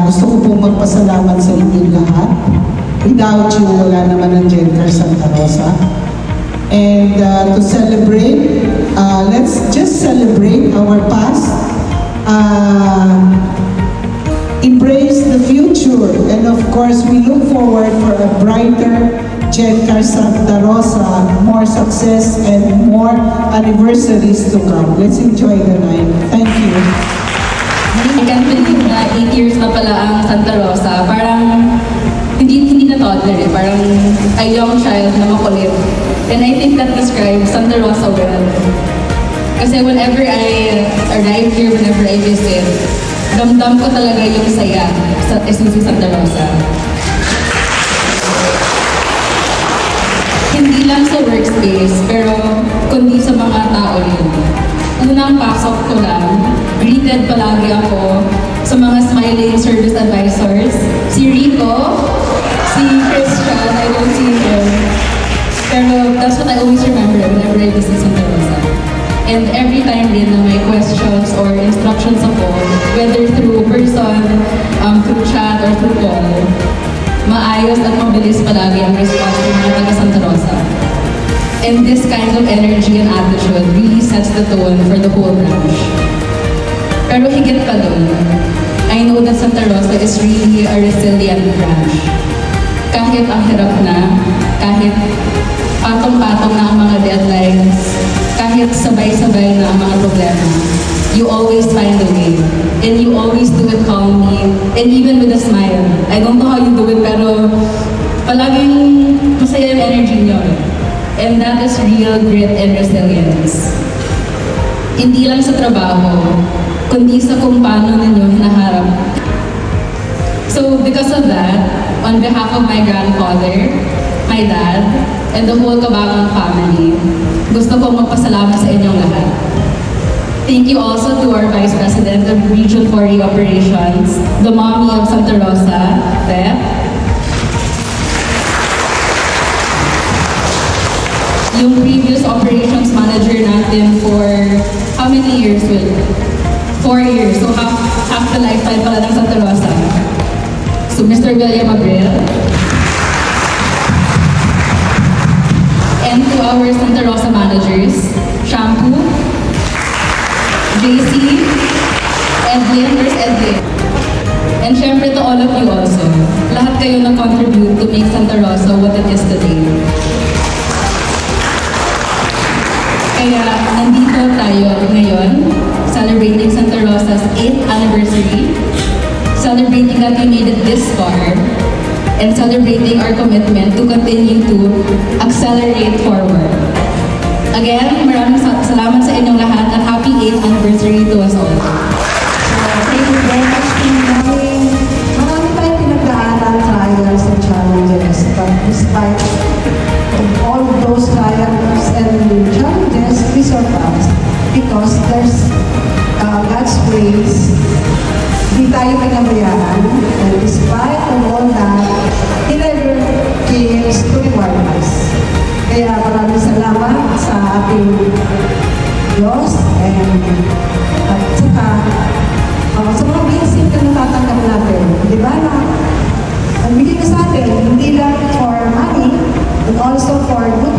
gusto ko pong magpasalamat sa inyong lahat. Without you, wala naman ang Gencar Santa Rosa. And to celebrate, let's just celebrate our past, embrace the future, and of course, we look forward for a brighter Gencar Santa Rosa, more success and more anniversaries to come. Let's enjoy the night. Thank you. I can't believe na 8 years na pala ang Santa Rosa. Parang hindi na toddler eh. Parang a young child na makulit. And I think that describes Santa Rosa well. Kasi whenever I arrive here, whenever I visit, damdam ko talaga yung saya sa SUC Santa Rosa. Hindi lang sa workspace, pero kundi sa mga tao rin. Unang pasok ko lang, greeted palagi ako sa mga smiling service advisors. Si Rico, si Christian, I don't see him. Pero that's what I always remember whenever I visit Santa Rosa. And every time rin na may questions or instructions ako, whether through person, through chat, or through call, maayos at mabilis palagi ang response ng mga taga Santa Rosa. And this kind of energy and attitude really sets the tone for the whole branch. Pero higit pa doon, I know that Santa Rosa is really a resilient branch. Kahit ang hirap na, kahit patong-patong na ang mga deadlines, kahit sabay-sabay na ang mga problema, you always find a way. And you always do it calmly, and even with a smile. I don't know how you do it, pero palaging masaya yung energy niyo. And that is real grit and resilience. Hindi lang sa trabaho, kundi sa kung paano ninyo hinaharap. So because of that, on behalf of my grandfather, my dad, and the whole Cabangon family, gusto kong magpasalamat sa inyong lahat. Thank you also to our Vice President of Region 4 Operations, the mommy of Santa Rosa, Beth. Yung previous operations manager natin for how many years? 4 years. So half the lifetime pala ng Santa Rosa. So Mr. William Abril. And to our Santa Rosa managers, Shampoo, JC, Edlin, where's Edlin? And syempre to all of you also. Lahat kayo na-contribute to make Santa Rosa what it is today. Kaya nandito tayo ngayon, celebrating Santa Rosa's 8th anniversary, celebrating that we made it this far, and celebrating our commitment to continue to accelerate forward. Again, maraming salamat sa inyong lahat at happy 8th anniversary to us all. Thank you very much, Team Mami. Marami tayong pinagdaanan, trials and challenges. But despite all of those trials and challenges, we surpassed. Because there's God's grace. Hindi tayo pinabayaan. And despite of all that, He never fails to reward us. Kaya maraming salamat sa ating Diyos at saka sa mga blessing na natatanggap natin. Di ba na ang bigay na sa atin, hindi lang for money, but also for good